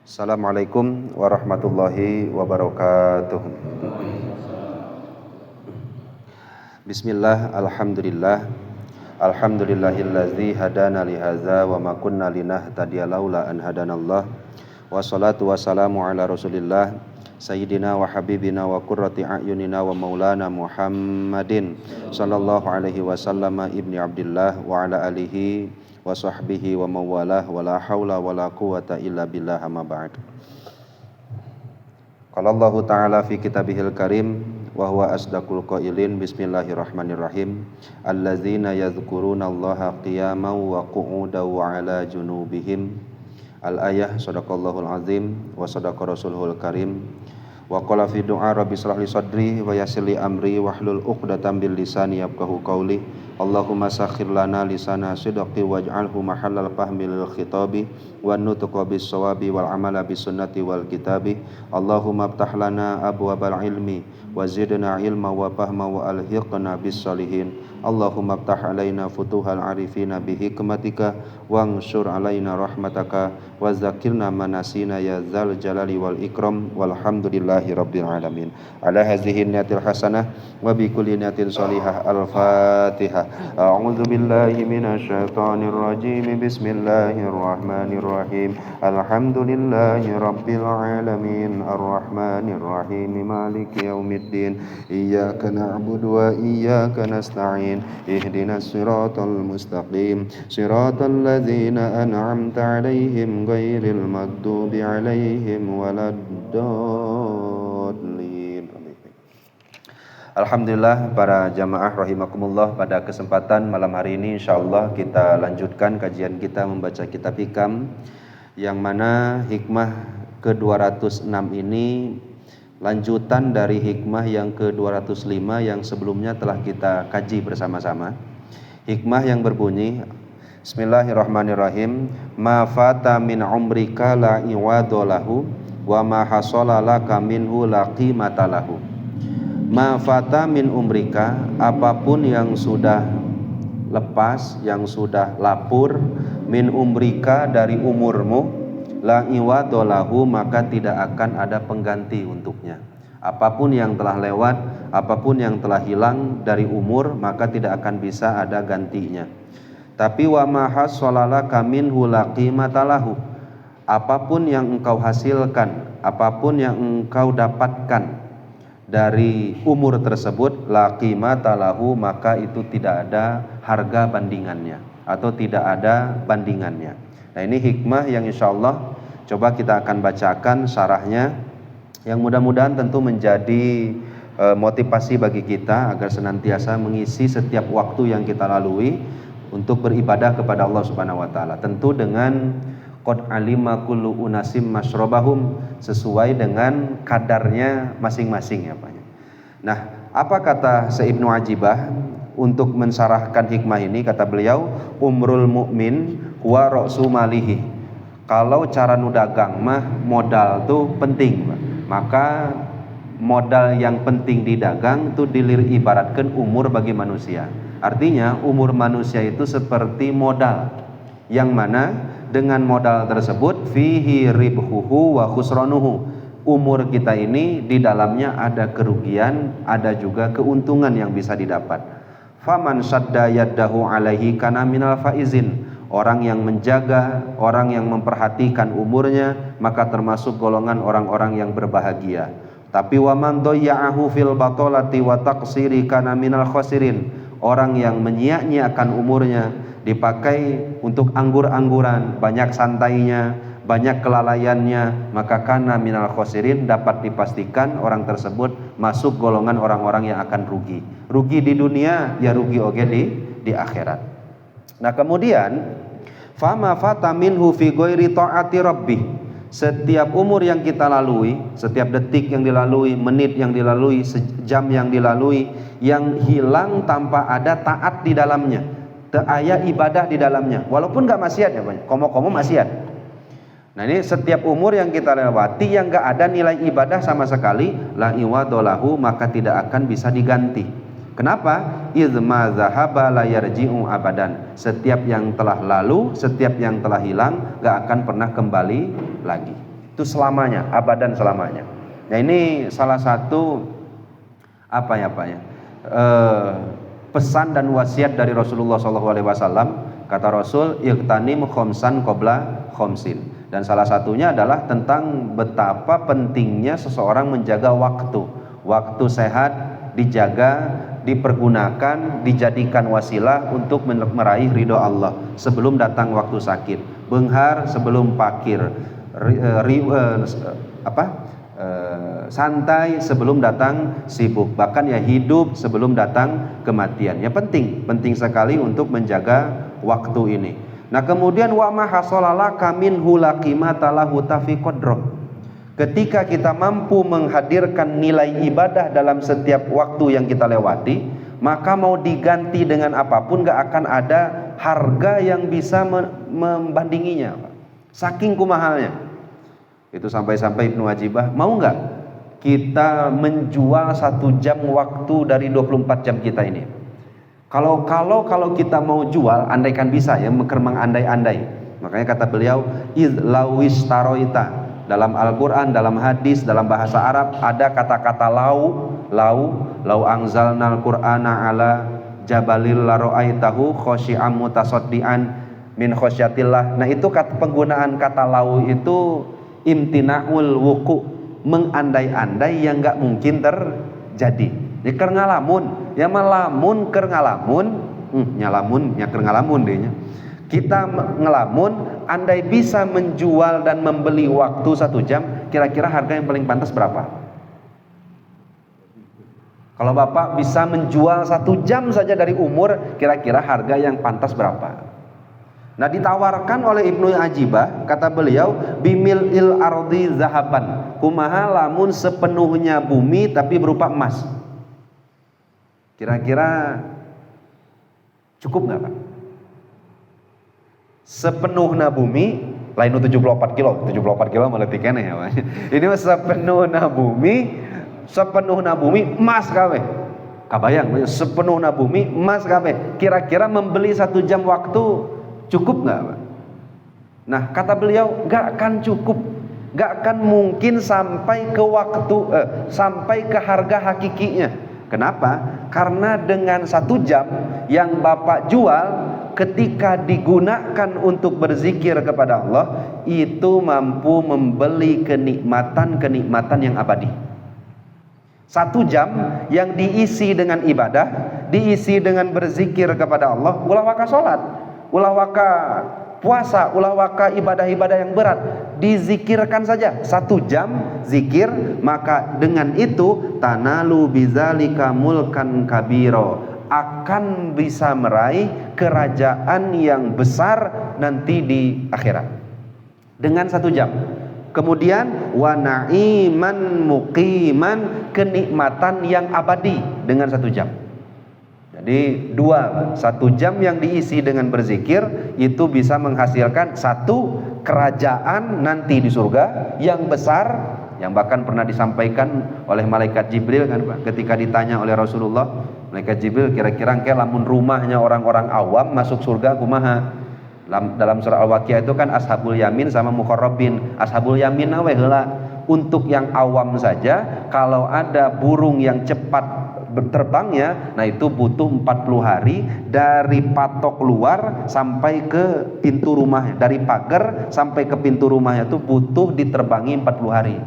Assalamualaikum warahmatullahi wabarakatuh. Bismillah, alhamdulillah. Alhamdulillahillazi hadana lihaza wa ma kunna linahtadiya laula an hadanallah. Wassalatu wassalamu ala Rasulillah Sayyidina wa habibina wa qurrati a'yunina wa maulana Muhammadin sallallahu alaihi wasallam ibni Abdillah wa ala alihi wa sahbihi wa mawalah wa la hawla wa la quwata illa billah amma ba'd. Qala Allah ta'ala fi kitabihil karim wa huwa asdaqul qailin bismillahirrahmanirrahim allazina yadhkuruna Allaha qiyaman wa qu'udan wa ala junubihim. Al-ayah sadaqallahul azim wa sadaqa rasuluhul karim. Wa qala fi du'a rabbi shrah li sadri wa yassir li amri wahlul 'uqdatam bil lisani yafqahu qawli. Allahumma sakhkhir lana lisana sidqi waj'alhu mahallal fahmi lil khitabi wan nutqa bis shawabi wal amala bis sunnati wal kitabi. Allahumma iftah lana abwabal ilmi wa zidna ilma wa fahma wa alhiqna bis salihin. Allahumma iftah alaina futuhal arifina bi hikmatika wansur alaina rahmataka wa zakirna manasina ya dzal jalali wal ikram walhamdulillahi rabbil alamin. Ala hadhihi niyatil hasanah wa bi kulli niyatin shalihah. Al-Fatihah. A'udzu billahi minasy syaithanir rajim. Bismillahirrahmanirrahim. Alhamdulillahi rabbil alamin arrahmanir rahim maliki yaumiddin. Iyyaka na'budu wa iyyaka nasta'in. Ihdinas siratal mustaqim. Siratal ladzina an'amta 'alaihim ghairil maghdubi 'alaihim waladdallin. Alhamdulillah para jamaah rahimakumullah, pada kesempatan malam hari ini insyaallah kita lanjutkan kajian kita membaca kitab Hikam, yang mana hikmah ke-206 ini lanjutan dari hikmah yang ke-205 yang sebelumnya telah kita kaji bersama-sama. Hikmah yang berbunyi, Bismillahirrahmanirrahim, ma fata min umrika la iwadolahu wa ma hasala laka minhu la qimata lahu. Ma fata min umrika, apapun yang sudah lepas, yang sudah lapur, min umrika dari umurmu, la iwadolahu maka tidak akan ada pengganti untuknya. Apapun yang telah lewat, apapun yang telah hilang dari umur, maka tidak akan bisa ada gantinya. Tapi wa ma hasalalaka minhu la qimata lahu, apapun yang engkau hasilkan, apapun yang engkau dapatkan dari umur tersebut, la qimata lahu maka itu tidak ada harga bandingannya atau tidak ada bandingannya. Nah, ini hikmah yang insyaallah coba kita akan bacakan syarahnya, yang mudah-mudahan tentu menjadi motivasi bagi kita agar senantiasa mengisi setiap waktu yang kita lalui untuk beribadah kepada Allah Subhanahu wa taala, tentu dengan qad alima kullu unasim masyrabahum, sesuai dengan kadarnya masing-masing ya Pak. Nah, apa kata Syekh Ibnu Ajibah untuk mensyarahkan hikmah ini? Kata beliau, umrul mukmin huwa ra'su malihi. Kalau cara nu dagang mah modal tuh penting, Pak. Maka modal yang penting di dagang tuh ibaratkan umur bagi manusia. Artinya umur manusia itu seperti modal, yang mana dengan modal tersebut fihi ribhuhu wa khusranuhu. Umur kita ini di dalamnya ada kerugian, ada juga keuntungan yang bisa didapat. Faman sadda yaddahu alaihi kana minal faizin. Orang yang menjaga, orang yang memperhatikan umurnya, maka termasuk golongan orang-orang yang berbahagia. Tapi waman dhayya'ahu fil batolati wa taqsiri kana minal khasirin. Orang yang menyia-nyiakan umurnya, dipakai untuk anggur-angguran, banyak santainya, banyak kelalaiannya, maka kana minal khosirin, dapat dipastikan orang tersebut masuk golongan orang-orang yang akan rugi. Rugi di dunia, ya rugi oge di akhirat. Nah, kemudian fama fata minhu fi ghairi taati rabbih. Setiap umur yang kita lalui, setiap detik yang dilalui, menit yang dilalui, jam yang dilalui, yang hilang tanpa ada taat di dalamnya, aya ibadah di dalamnya, walaupun gak maksiat ya Pak, komo-komo maksiat. Nah, ini setiap umur yang kita lewati yang gak ada nilai ibadah sama sekali, la iwadolahu maka tidak akan bisa diganti. Kenapa? Izma zahaba la yarji'u abadan. Setiap yang telah lalu, setiap yang telah hilang, gak akan pernah kembali lagi. Itu selamanya, abadan selamanya. Nah ini salah satu pesan dan wasiat dari Rasulullah SAW. Kata Rasul, ightanim khomsan qabla khomsin. Dan salah satunya adalah tentang betapa pentingnya seseorang menjaga waktu. Waktu sehat dijaga, dipergunakan, dijadikan wasilah untuk meraih ridho Allah sebelum datang waktu sakit. Benghar sebelum pakir. Santai sebelum datang sibuk, bahkan ya hidup sebelum datang kematian. Ya penting sekali untuk menjaga waktu ini. Nah kemudian wa ma hasalalaka minhu laqimatalahu tafi qadroh. Ketika kita mampu menghadirkan nilai ibadah dalam setiap waktu yang kita lewati, maka mau diganti dengan apapun gak akan ada harga yang bisa membandinginya. Saking kumahalnya. Itu sampai-sampai Ibnu Ajibah, mau nggak kita menjual 1 jam waktu dari 24 jam kita ini? Kalau kita mau jual, andaikan bisa ya, mengandai-andai. Makanya kata beliau, izlawis taroita. Dalam Al-Quran, dalam hadis, dalam bahasa Arab ada kata-kata lau angzalnal qur'ana ala jabalil laro'aitahu khosyi'am mutasaddian min khosyatillah. Nah itu penggunaan kata lau itu imtina'ul wuku, mengandai-andai yang gak mungkin terjadi. Ya keur ngalamun, ya malamun keur ngalamun, nyalamun nya keur ngalamun deh nya. Kita ngelamun, andai bisa menjual dan membeli waktu 1 jam, kira-kira harga yang paling pantas berapa? Kalau Bapak bisa menjual 1 jam saja dari umur, kira-kira harga yang pantas berapa? Nah ditawarkan oleh Ibnu Ajibah, kata beliau, bimil il ardi zahaban, kumaha lamun sepenuhnya bumi tapi berupa emas. Kira-kira cukup nggak Pak? Sepenuhnya bumi, lain 74 kilo meletik kene ya Pak. Ini sepenuhnya bumi emas kabeh. Kabayang, sepenuhnya bumi emas kabeh. Kira-kira membeli 1 jam waktu cukup nggak Pak? Nah kata beliau nggak akan cukup, nggak akan mungkin sampai ke waktu, sampai ke harga hakikinya. Kenapa? Karena dengan 1 jam yang Bapak jual, ketika digunakan untuk berzikir kepada Allah, itu mampu membeli kenikmatan yang abadi. 1 jam yang diisi dengan ibadah, diisi dengan berzikir kepada Allah, ulah waka sholat, ulah waka puasa, ulah waka ibadah-ibadah yang berat, dizikirkan saja 1 jam zikir, maka dengan itu tanalu bizalika mulkan kabiro, akan bisa meraih kerajaan yang besar nanti di akhirat dengan 1 jam. Kemudian wa na'iman muqiman, kenikmatan yang abadi dengan 1 jam. Jadi 1 jam yang diisi dengan berzikir itu bisa menghasilkan 1 kerajaan nanti di surga yang besar, yang bahkan pernah disampaikan oleh malaikat Jibril kan Pak, ketika ditanya oleh Rasulullah, malaikat Jibril, kira-kira engke lamun rumahnya orang-orang awam masuk surga kumaha? Dalam surah Al-Waqiah itu kan ashabul yamin sama muqarrabin. Ashabul yamin we heula, untuk yang awam saja kalau ada burung yang cepat terbangnya, nah itu butuh 40 hari dari patok luar sampai ke pintu rumahnya, dari pagar sampai ke pintu rumahnya itu butuh diterbangi 40 hari.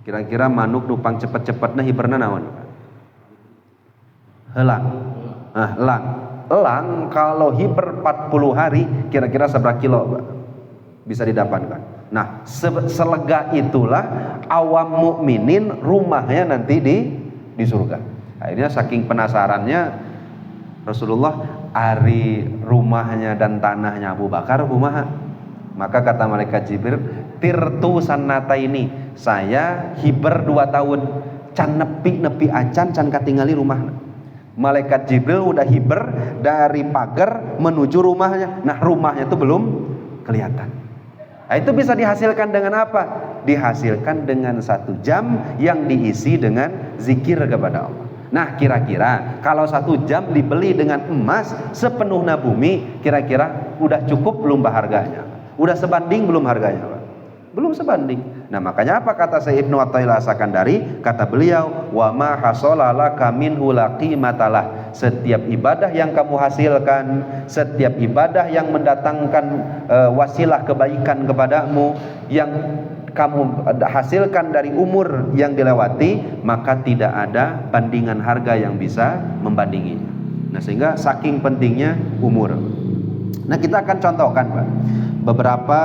Kira-kira manuk nupang cepet-cepetna hiberna naon? Helang. Nah, elang kalau hiber 40 hari kira-kira seberapa kilo Pak? Bisa didapatkan. Nah, selega itulah awam mukminin rumahnya nanti di surga. Akhirnya saking penasarannya Rasulullah, ari rumahnya dan tanahnya Abu Bakar kumaha? Maka kata malaikat Jibril, tirtu sanata ini, saya hiber 2 tahun, can nepi acan can katingali rumahna. Malaikat Jibril udah hiber dari pagar menuju rumahnya. Nah rumahnya itu belum kelihatan. Nah, itu bisa dihasilkan dengan apa? Dihasilkan dengan 1 jam yang diisi dengan zikir kepada Allah. Nah kira-kira kalau 1 jam dibeli dengan emas sepenuhnya bumi, kira-kira udah cukup belum Pak harganya? Udah sebanding belum harganya Pak? Belum sebanding. Nah makanya apa kata Syekh Ibnu Athaillah As-Sakandari? Kata beliau, wa ma hasolalaka minhu laqimatalah. Setiap ibadah yang kamu hasilkan, setiap ibadah yang mendatangkan wasilah kebaikan kepadamu, yang kamu hasilkan dari umur yang dilewati, maka tidak ada bandingan harga yang bisa membandinginya. Nah sehingga saking pentingnya umur. Nah kita akan contohkan Pak beberapa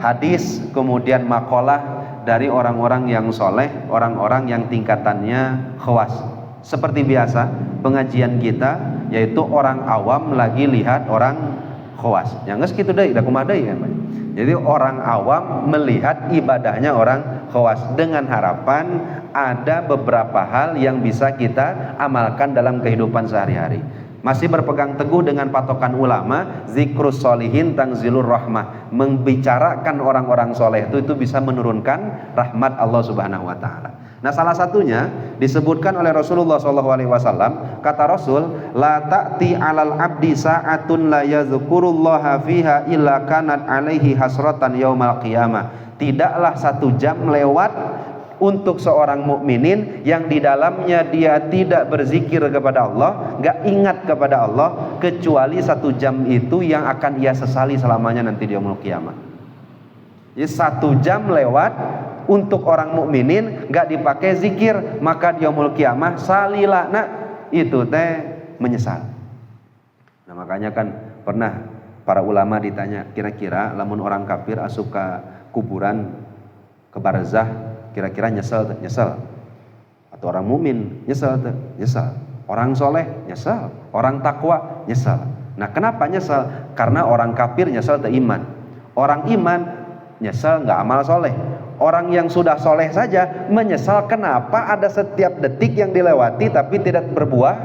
hadis kemudian makalah dari orang-orang yang soleh, orang-orang yang tingkatannya khawas. Seperti biasa pengajian kita yaitu orang awam lagi lihat orang khawas. Yang gitu deh, udah kumadai kan Pak. Jadi orang awam melihat ibadahnya orang khawas dengan harapan ada beberapa hal yang bisa kita amalkan dalam kehidupan sehari-hari. Masih berpegang teguh dengan patokan ulama, zikrus solihin tangzilur rahmah, membicarakan orang-orang soleh itu bisa menurunkan rahmat Allah Subhanahu wa taala. Nah, salah satunya disebutkan oleh Rasulullah SAW, kata Rasul, la ta'ti 'alal 'abdi sa'atun la yazkurullaha fiha illa kanat 'alaihi hasratan yaumal qiyamah. Tidaklah 1 jam lewat untuk seorang mukminin yang di dalamnya dia tidak berzikir kepada Allah, enggak ingat kepada Allah, kecuali 1 jam itu yang akan ia sesali selamanya nanti di yaumul qiyamah. Jadi 1 jam lewat untuk orang mukminin enggak dipakai zikir, maka di yaumul qiyamah salilana itu teh menyesal. Nah makanya kan pernah para ulama ditanya, kira-kira lamun orang kafir asup ke kuburan, ke barzah, kira-kira nyesel atau orang mukmin nyesel? Orang soleh nyesel, orang takwa nyesel. Nah kenapa nyesel? Karena orang kafir nyesel te iman, orang iman nyesel nggak amal soleh. Orang yang sudah soleh saja menyesal kenapa ada setiap detik yang dilewati tapi tidak berbuah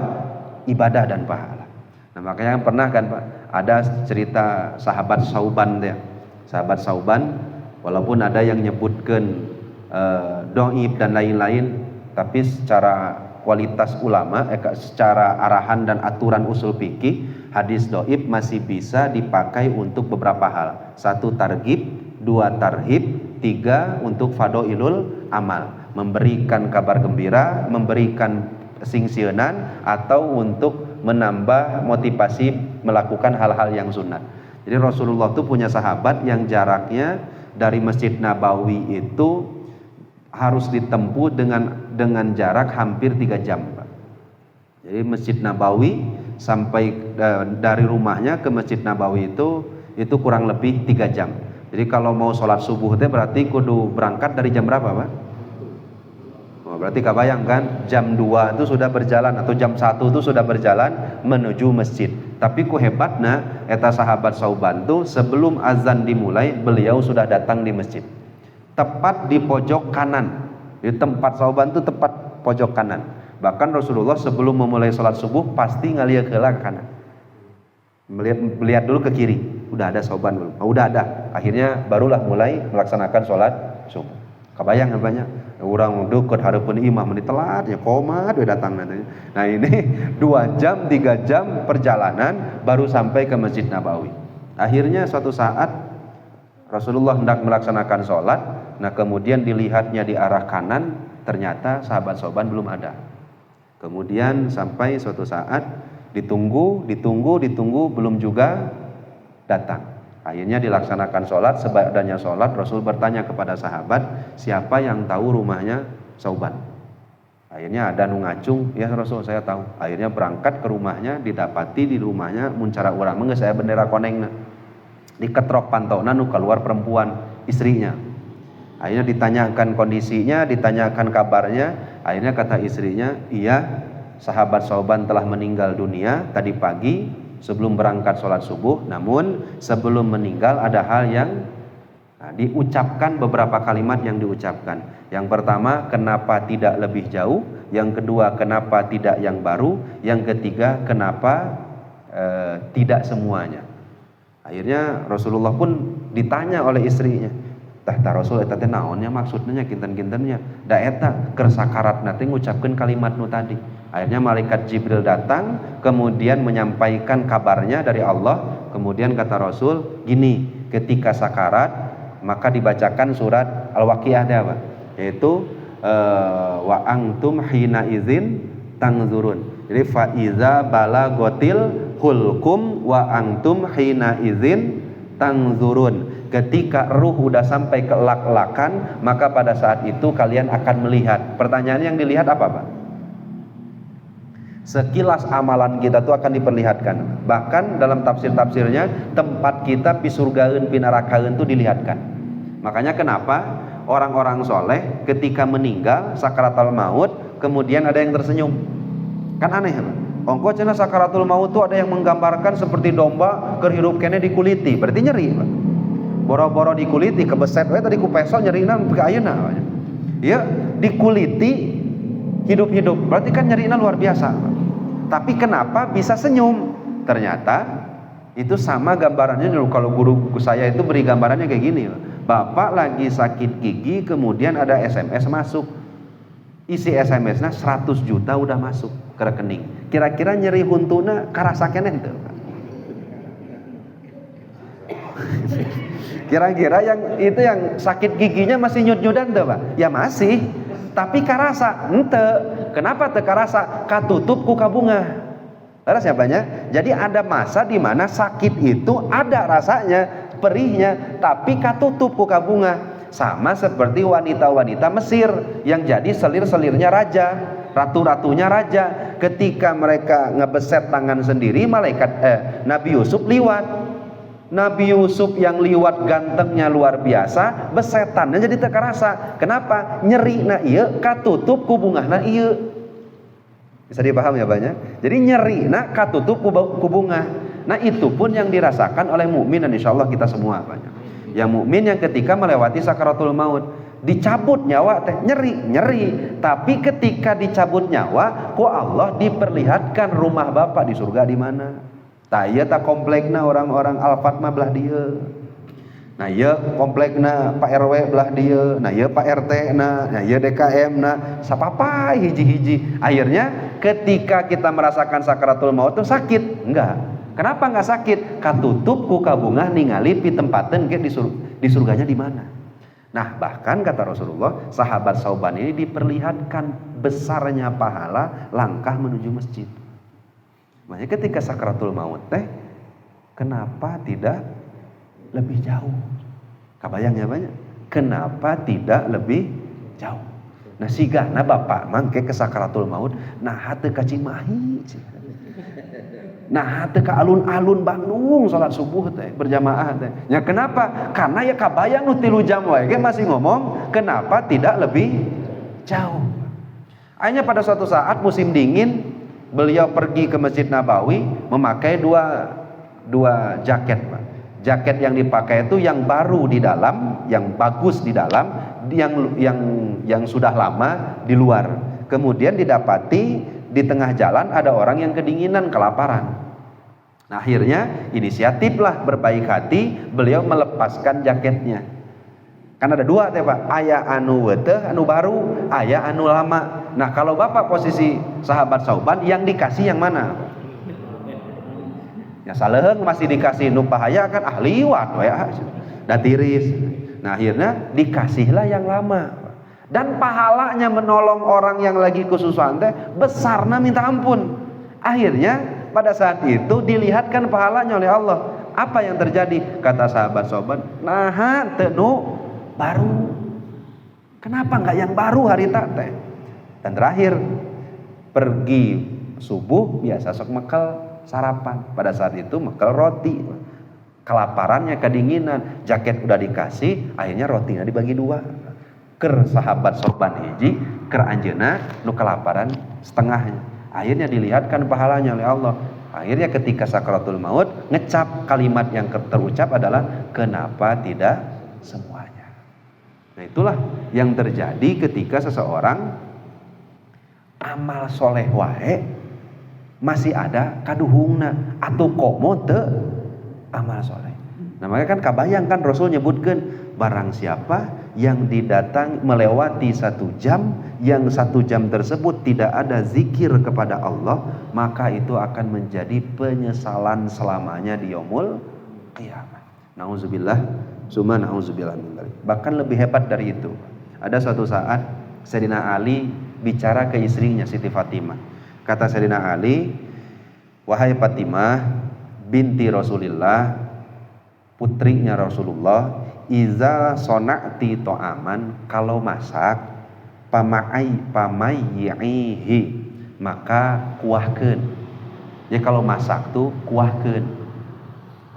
ibadah dan pahala. Nah makanya pernah kan Pak ada cerita sahabat Sauban ya. Sahabat Sauban walaupun ada yang nyebutkan doib dan lain-lain, tapi secara kualitas ulama, secara arahan dan aturan usul fikih, hadis doib masih bisa dipakai untuk beberapa hal. 1 targhib, 2 tarhib, 3 untuk fadoilul amal, memberikan kabar gembira, memberikan singsieunan, atau untuk menambah motivasi melakukan hal-hal yang sunat. Jadi Rasulullah itu punya sahabat yang jaraknya dari Masjid Nabawi itu harus ditempuh dengan jarak hampir 3 jam Pak. Jadi Masjid Nabawi sampai dari rumahnya ke Masjid Nabawi itu kurang lebih 3 jam. Jadi kalau mau sholat subuh itu berarti kudu berangkat dari jam berapa Pak? Oh, berarti kebayang kan jam 2 itu sudah berjalan atau jam 1 itu sudah berjalan menuju masjid. Tapi ku hebatna eta sahabat Sauban tuh sebelum azan dimulai beliau sudah datang di masjid. Tepat di pojok kanan. Di tempat Sauban itu tepat pojok kanan. Bahkan Rasulullah sebelum memulai sholat subuh pasti ngalieu heula ke kanan. Melihat dulu ke kiri. Udah ada Sauban belum? Oh, udah ada. Akhirnya barulah mulai melaksanakan sholat subuh. Kebayang banyak orang deket hareupeun imam menit telat ya komat we datang nanti. Nah ini 2 jam 3 jam perjalanan baru sampai ke Masjid Nabawi. Akhirnya suatu saat Rasulullah hendak melaksanakan sholat. Nah kemudian dilihatnya di arah kanan, ternyata sahabat Sauban belum ada. Kemudian sampai suatu saat ditunggu belum juga datang. Akhirnya dilaksanakan sholat, sebadanya sholat Rasul bertanya kepada sahabat, siapa yang tahu rumahnya Sauban? Akhirnya ada nu ngacung, ya Rasul saya tahu. Akhirnya berangkat ke rumahnya, didapati di rumahnya muncara urang mah saya bendera konengna. Diketrok pantona nu keluar perempuan istrinya. Akhirnya ditanyakan kondisinya, ditanyakan kabarnya. Akhirnya kata istrinya, iya sahabat Sauban telah meninggal dunia tadi pagi sebelum berangkat sholat subuh. Namun sebelum meninggal ada hal yang diucapkan, beberapa kalimat yang diucapkan. Yang pertama, kenapa tidak lebih jauh? Yang kedua, kenapa tidak yang baru? Yang ketiga, kenapa tidak semuanya? Akhirnya Rasulullah pun ditanya oleh istrinya, tah Rasul eta teh naonnya maksudnya kinten-kintennya? Da eta keur sakaratna teh ngucapkeun kalimat nu tadi. Akhirnya malaikat Jibril datang, kemudian menyampaikan kabarnya dari Allah. Kemudian kata Rasul, gini, ketika sakarat maka dibacakan surat Al-Waqiah apa? Yaitu wa antum hina izin tangzurun. Jadi fa iza balagotil hulkum wa antum hina izin tangzurun. Ketika ruh udah sampai ke elak-elakan, maka pada saat itu kalian akan melihat. Pertanyaannya yang dilihat apa, Pak? Sekilas amalan kita tuh akan diperlihatkan. Bahkan dalam tafsir-tafsirnya, tempat kita pi surgaeun pi narakaeun tuh dilihatkan. Makanya kenapa orang-orang soleh ketika meninggal sakaratul maut kemudian ada yang tersenyum? Kan aneh, Pak. Ongko cenah sakaratul maut tuh ada yang menggambarkan seperti domba keur hirup kene dikuliti, berarti nyeri, Pak. Boro-boro dikuliti kebeset we tadi ku peso nyerina ke ayeuna. Ya, dikuliti hidup-hidup, berarti kan nyerina luar biasa. Tapi kenapa bisa senyum? Ternyata itu sama gambarannya. Kalau guru saya itu beri gambarannya kayak gini, bapak lagi sakit gigi kemudian ada SMS masuk, isi SMS-nya 100 juta udah masuk ke rekening. Kira-kira nyeri huntuna karasa keneh teu? Kira-kira yang itu yang sakit giginya masih nyut-nyudan tuh, Pak? Ya masih, tapi karasa ente. Kenapa teu karasa? Katutup ku kabunga. Terus ya banyak. Jadi ada masa di mana sakit itu ada rasanya, perihnya, tapi katutup ku kabunga. Sama seperti wanita-wanita Mesir yang jadi selir-selirnya raja, ratu-ratunya raja. Ketika mereka ngebeset tangan sendiri, Nabi Yusuf liwat. Nabi Yusuf yang liwat gantengnya luar biasa, besetannya jadi teu karasa. Kenapa? Nyeri na ieu katutup ku bungahna ieu. Bisa dipaham ya banyak. Jadi nyeri na katutup ku bungah. Nah itu pun yang dirasakan oleh mukmin dan insyaallah kita semua banyak. Yang mukmin yang ketika melewati sakaratul maut, dicabut nyawa teh nyeri, tapi ketika dicabut nyawa, ku Allah diperlihatkan rumah Bapak di surga di mana. Tah ieu tah komplekna orang-orang Al-Fatmah belah dieu. Nah ieu komplekna Pak RW belah dieu. Nah ieu Pak RT na, nah ieu DKM na, sapapai hiji-hiji. Akhirnya ketika kita merasakan sakaratul maut itu sakit? Enggak. Kenapa enggak sakit? Katutup ku kabungah ningali pi tempateun ge di surganya di mana. Nah, bahkan kata Rasulullah, sahabat Sauban ini diperlihatkan besarnya pahala langkah menuju masjid. Makanya ketika sakaratul maut teh, kenapa tidak lebih jauh? Kabayang ya banyak. Kenapa tidak lebih jauh? Nah sigana bapak mangke ke sakaratul maut, nah hate ka Cimahi. Nah hate ka alun-alun Bandung salat subuh teh berjamaah teh. Ya kenapa? Karena ya kabayang nu 3 jam wae masih ngomong kenapa tidak lebih jauh. Akhirnya pada suatu saat musim dingin, beliau pergi ke Masjid Nabawi memakai dua jaket, Pak. Jaket yang dipakai itu yang baru di dalam, yang bagus di dalam, yang sudah lama di luar. Kemudian didapati di tengah jalan ada orang yang kedinginan, kelaparan. Nah, akhirnya inisiatiflah berbaik hati, beliau melepaskan jaketnya. Kan ada 2 teh, Pak. Aya anu weuteuh, anu baru, aya anu lama. Nah, kalau Bapak posisi sahabat Sauban, yang dikasih yang mana? Ya saleuheung masih dikasih nu pahaya kan liwat we da tiris. Nah, akhirnya dikasihlah yang lama. Dan pahalanya menolong orang yang lagi kesusahan teh besarna minta ampun. Akhirnya pada saat itu dilihatkan pahalanya oleh Allah. Apa yang terjadi? Kata sahabat Sauban, "Naha teu nu baru. Kenapa enggak yang baru hari teh?" Dan terakhir pergi subuh biasa sok mekel sarapan. Pada saat itu mekel roti. Kelaparannya, kedinginan, jaket udah dikasih, akhirnya rotinya dibagi 2. Ker sahabat sorban hiji, ker anjeuna nu kelaparan setengahnya. Akhirnya dilihatkan pahalanya oleh Allah. Akhirnya ketika sakaratul maut ngecap kalimat yang terucap adalah kenapa tidak semuanya. Nah itulah yang terjadi ketika seseorang amal soleh wae masih ada kaduhungna atau komo teu amal soleh. Nah makanya kan kabayang kan Rasul nyebutkan barang siapa yang didatang melewati 1 jam, yang 1 jam tersebut tidak ada zikir kepada Allah, maka itu akan menjadi penyesalan selamanya di yaumul qiyamah. Nauzubillah, summa nauzubillah min dzalik. Bahkan lebih hebat dari itu. Ada suatu saat Sayyidina Ali bicara ke istrinya Siti Fatimah. Kata Sayyidina Ali, "Wahai Fatimah binti Rasulillah, putrinya Rasulullah, iza sona'ti to'aman, kalau masak pamayyihi, maka kuahkeun." Ya kalau masak tuh kuahkeun.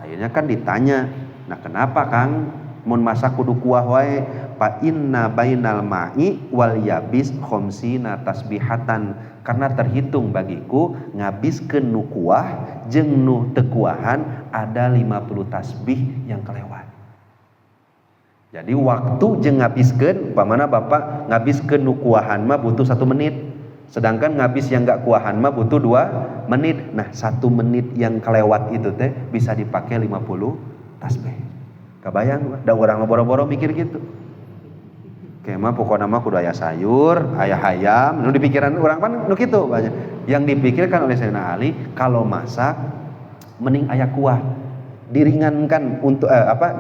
Akhirnya kan ditanya, nah kenapa Kang mun masak kudu kuah wae? Fa inna bainal ma'i wal yabis khamsina tasbihatan, karena terhitung bagiku ngabiskeun nu kuah jeung nu teu kuahan ada 50 tasbih yang kelewat. Jadi waktu jeung ngabiskeun, pamana Bapak ngabiskeun nu kuahan mah butuh 1 menit, sedangkan ngabis yang gak kuahan mah butuh 2 menit. Nah 1 menit yang kelewat itu teh bisa dipakai 50 tasbih. Kabayang, da urang boro-boro mikir gitu. Oke mah pokokna mah kudu aya sayur, aya hayam, nu dipikiran urang kan nu kitu banyak. Yang dipikirkan oleh Sayyidina Ali, kalau masak mending aya kuah. Diringankan untuk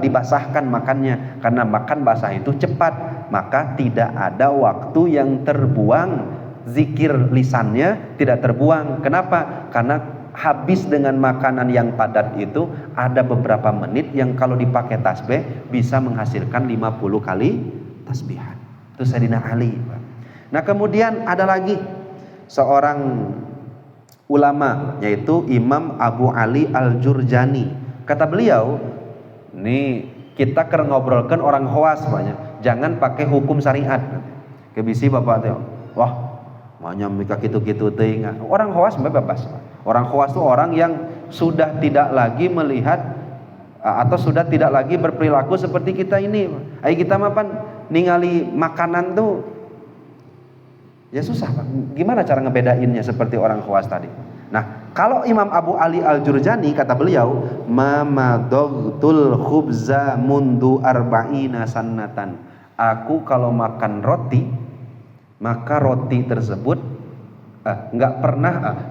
dibasahkan makannya, karena makan basah itu cepat, maka tidak ada waktu yang terbuang, zikir lisannya tidak terbuang. Kenapa? Karena habis dengan makanan yang padat itu ada beberapa menit yang kalau dipakai tasbih bisa menghasilkan 50 kali tasbihan. Itu Sayyidina Ali. Nah kemudian ada lagi seorang ulama, yaitu Imam Abu Ali Al-Jurjani. Kata beliau, nih kita keur ngobrolkeun orang khawas banyak, jangan pakai hukum syariat. Kebisi bapak teh, wah manya mika kitu-kitu teuing. Orang khawas bebas. Orang khawas itu orang yang sudah tidak lagi melihat atau sudah tidak lagi berperilaku seperti kita ini. Ai kita mah pan ningali makanan tuh ya susah Pak. Gimana cara ngebedainnya seperti orang khawas tadi? Nah, kalau Imam Abu Ali Al-Jurjani kata beliau, mamadogtul khubza mundu arba'ina sannatan. Aku kalau makan roti, maka roti tersebut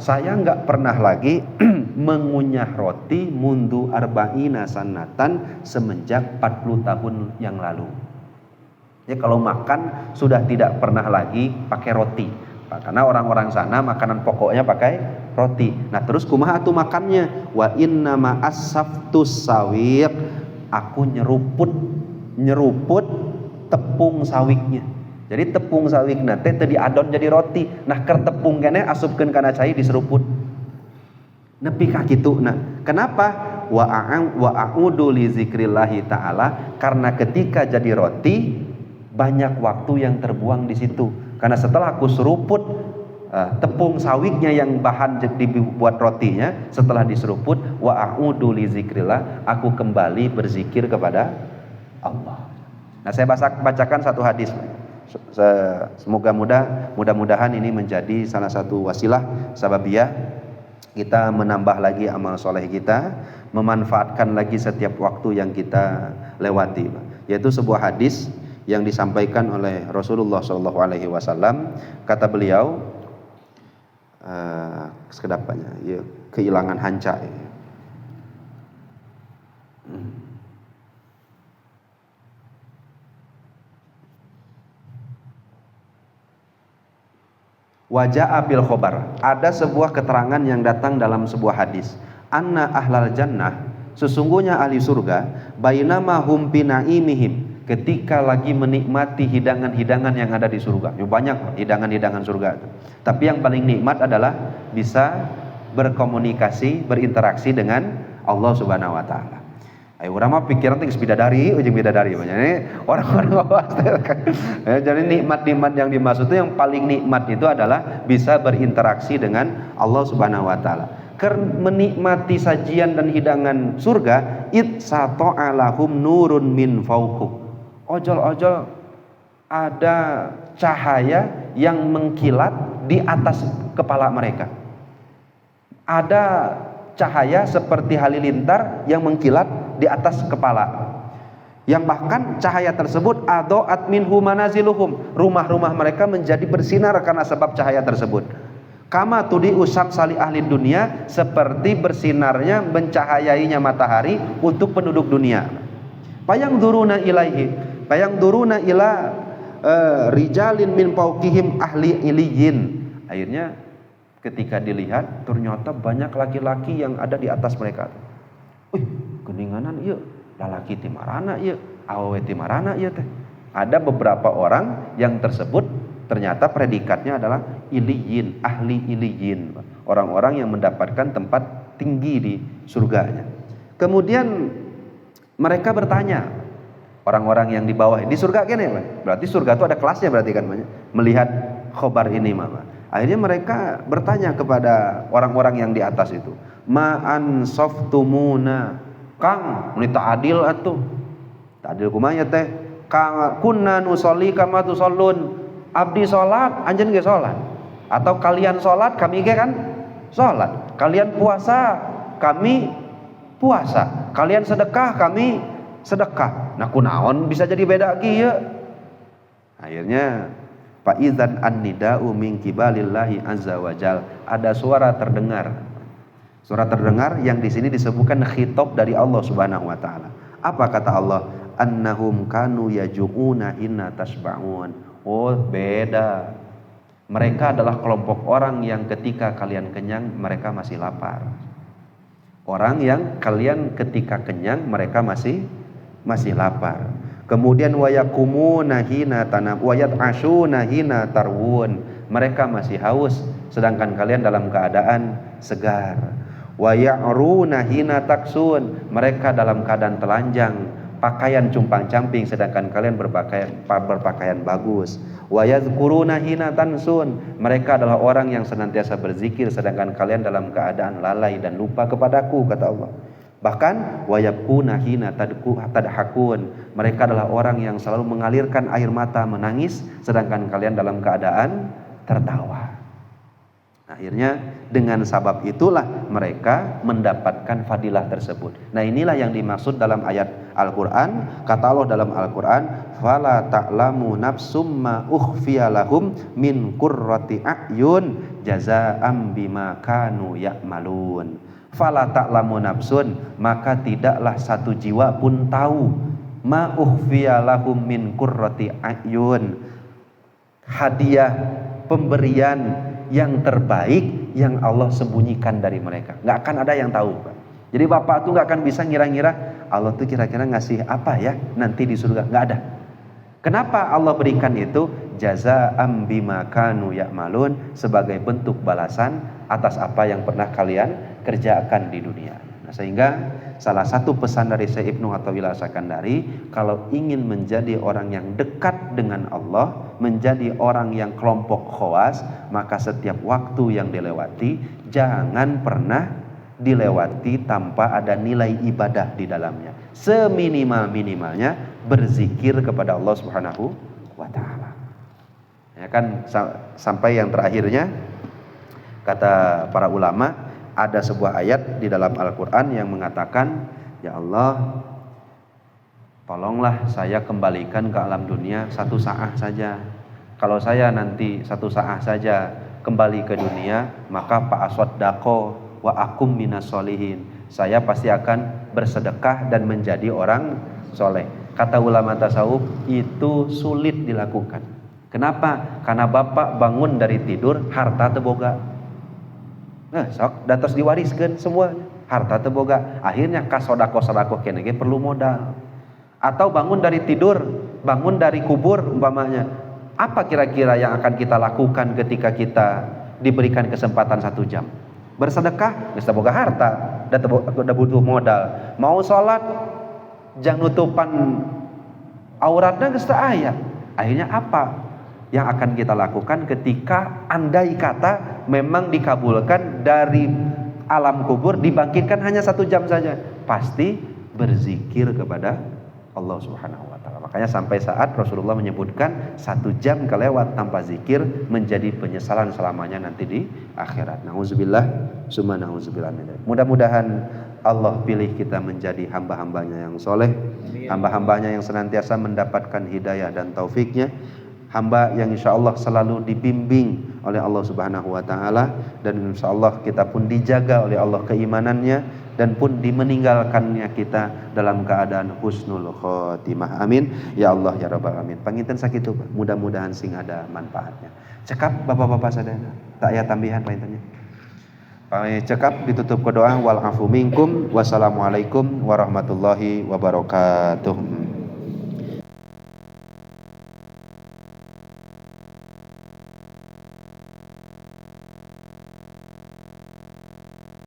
saya nggak pernah lagi mengunyah roti mundu arba'ina sannatan semenjak 40 tahun yang lalu. Ya kalau makan sudah tidak pernah lagi pakai roti, karena orang-orang sana makanan pokoknya pakai roti. Nah terus kumaha atuh makannya? Wa inna ma asaftus sawiq, aku nyeruput tepung sawiknya. Jadi tepung sawik teh teu diadon jadi roti. Nah keur tepung keneh asupkeun kana cai diseruput. Nepi ka kitu. Nah kenapa? Wa a'udu li zikrillahi ta'ala, karena ketika jadi roti banyak waktu yang terbuang di situ. Karena setelah aku seruput tepung sawiknya yang bahan dibuat rotinya, setelah diseruput, wa a'udu li zikrillah, aku kembali berzikir kepada Allah. Nah saya bacakan satu hadis. Mudah-mudahan ini menjadi salah satu wasilah sababiyah kita menambah lagi amal soleh kita, memanfaatkan lagi setiap waktu yang kita lewati, yaitu sebuah hadis yang disampaikan oleh Rasulullah SAW. Kata beliau, sekedapnya ya, kehilangan hanca ya. Waja'a bil khobar, ada sebuah keterangan yang datang dalam sebuah hadis, anna ahlal jannah, sesungguhnya ahli surga, bainama hum binaimihim, ketika lagi menikmati hidangan-hidangan yang ada di surga. Banyak hidangan-hidangan surga, tapi yang paling nikmat adalah bisa berkomunikasi, berinteraksi dengan Allah Subhanahu wa taala. Ayo urang mah pikiran teh geus bidadari, ujung bidadari banyak ini orang-orang jadi nikmat-nikmat yang dimaksud itu, yang paling nikmat itu adalah bisa berinteraksi dengan Allah Subhanahu wa taala. Menikmati sajian dan hidangan surga, it sata'alahum nurun min fauqu. Ojol-ojol ada cahaya yang mengkilat di atas kepala mereka. Ada cahaya seperti halilintar yang mengkilat di atas kepala. yang bahkan cahaya tersebut adoat minhu manaziluhum, rumah-rumah mereka menjadi bersinar karena sebab cahaya tersebut. Kama tudi usam sali ahli dunia, seperti bersinarnya mencahayainya matahari untuk penduduk dunia. Payang duruna ilaihi, payang duruna ila rijalin min fauqihim ahli iliyin. Akhirnya ketika dilihat ternyata banyak laki-laki yang ada di atas mereka. Wih, geninganan ieu, lalaki ti marana ieu, awewe ti marana ieu teh. Ada beberapa orang yang tersebut ternyata predikatnya adalah iliyin, ahli iliyin, orang-orang yang mendapatkan tempat tinggi di surganya. Kemudian mereka bertanya, orang-orang yang di bawah di surga kan ya, berarti surga itu ada kelasnya berarti kan, melihat khobar ini mama. Akhirnya mereka bertanya kepada orang-orang yang di atas itu, ma'an softumuna, kang ini tak adil atuh, tak adil kumanya teh, kang kunna nusolli kama tusallun, abdi sholat anjen ge sholat, atau kalian sholat kami ge kan sholat, kalian puasa kami puasa, kalian sedekah kami sedekah. Nah kunaon bisa jadi beda kieu? Akhirnya fa idzan an-nida'u min qibalillahi azza wajal, ada suara terdengar. Suara terdengar yang di sini disebutkan khitab dari Allah Subhanahu wa taala. Apa kata Allah? Annahum kanu yajuuna inna tasba'un. Oh beda, mereka adalah kelompok orang yang ketika kalian kenyang mereka masih lapar. Orang yang kalian ketika kenyang mereka masih lapar. Kemudian wayakumuna hina tanam wayat ashuna hina tarwun, mereka masih haus sedangkan kalian dalam keadaan segar. Waya'runa hina taksun, mereka dalam keadaan telanjang, pakaian cumpang-camping sedangkan kalian berpakaian bagus. Wa yadhkuruna hina tansun, mereka adalah orang yang senantiasa berzikir sedangkan kalian dalam keadaan lalai dan lupa kepadaku, kata Allah. Bahkan wa yabkuna hina tadhakun, mereka adalah orang yang selalu mengalirkan air mata menangis sedangkan kalian dalam keadaan tertawa. Akhirnya dengan sebab itulah mereka mendapatkan fadilah tersebut. Nah inilah yang dimaksud dalam ayat Al-Quran. Kata Allah dalam Al-Quran, fala ta'lamu nafsum ma ukhfiya lahum min qurrati a'yun jazaa'am bima kanu ya'malun. Fala ta'lamu nafsun, maka tidaklah satu jiwa pun tahu, ma ukhfiya lahum min qurrati a'yun, hadiah pemberian yang terbaik yang Allah sembunyikan dari mereka. Nggak akan ada yang tahu, Pak. Jadi bapak tuh nggak akan bisa ngira-ngira Allah tuh kira-kira ngasih apa ya nanti di surga. Nggak ada. Kenapa Allah berikan itu? Jazaa'am bima kanu ya'malun, sebagai bentuk balasan atas apa yang pernah kalian kerjakan di dunia. Nah, sehingga salah satu pesan dari Syekh Ibnu Athaillah Sakandari, kalau ingin menjadi orang yang dekat dengan Allah, menjadi orang yang kelompok khawas, maka setiap waktu yang dilewati jangan pernah dilewati tanpa ada nilai ibadah di dalamnya. Seminimal-minimalnya berzikir kepada Allah Subhanahu wa taala. Ya kan, sampai yang terakhirnya kata para ulama, ada sebuah ayat di dalam Al-Quran yang mengatakan, ya Allah, tolonglah saya kembalikan ke alam dunia satu saat saja. Kalau saya nanti satu saat saja kembali ke dunia, maka fa'aswaddaqo wa akum minas solihin, saya pasti akan bersedekah dan menjadi orang soleh. Kata ulama tasawuf, itu sulit dilakukan. Kenapa? Karena bapak bangun dari tidur harta teboga. Nah, sok datos diwariskeun semua harta teboga. Akhirnya ka sodako-sodako kene ge perlu modal. Atau bangun dari tidur, bangun dari kubur umpamanya. Apa kira-kira yang akan kita lakukan ketika kita diberikan kesempatan 1 jam? Bersedekah, geus teboga harta, da butuh modal. Mau salat, jang nutupan auratna geus teu aya. Akhirnya apa yang akan kita lakukan ketika andai kata memang dikabulkan dari alam kubur, dibangkitkan hanya 1 jam saja? Pasti berzikir kepada Allah Subhanahu wa taala. Makanya sampai saat Rasulullah menyebutkan 1 jam kelewat tanpa zikir menjadi penyesalan selamanya nanti di akhirat. Nauzubillah, summa nauzubillah. Mudah-mudahan Allah pilih kita menjadi hamba-hambanya yang soleh, hamba-hambanya yang senantiasa mendapatkan hidayah dan taufiknya, hamba yang insya Allah selalu dibimbing oleh Allah Subhanahu wa Ta'ala, dan insya Allah kita pun dijaga oleh Allah keimanannya, dan pun dimeninggalkannya kita dalam keadaan husnul khotimah. Amin ya Allah ya rabbal alamin. Panginten sakitu, mudah-mudahan sing ada manfaatnya. Cekap bapak-bapak sadayana, tak aya tambahan pangintennya. Cekap ditutup ke doa, wal afu minkum, wassalamualaikum warahmatullahi wabarakatuh.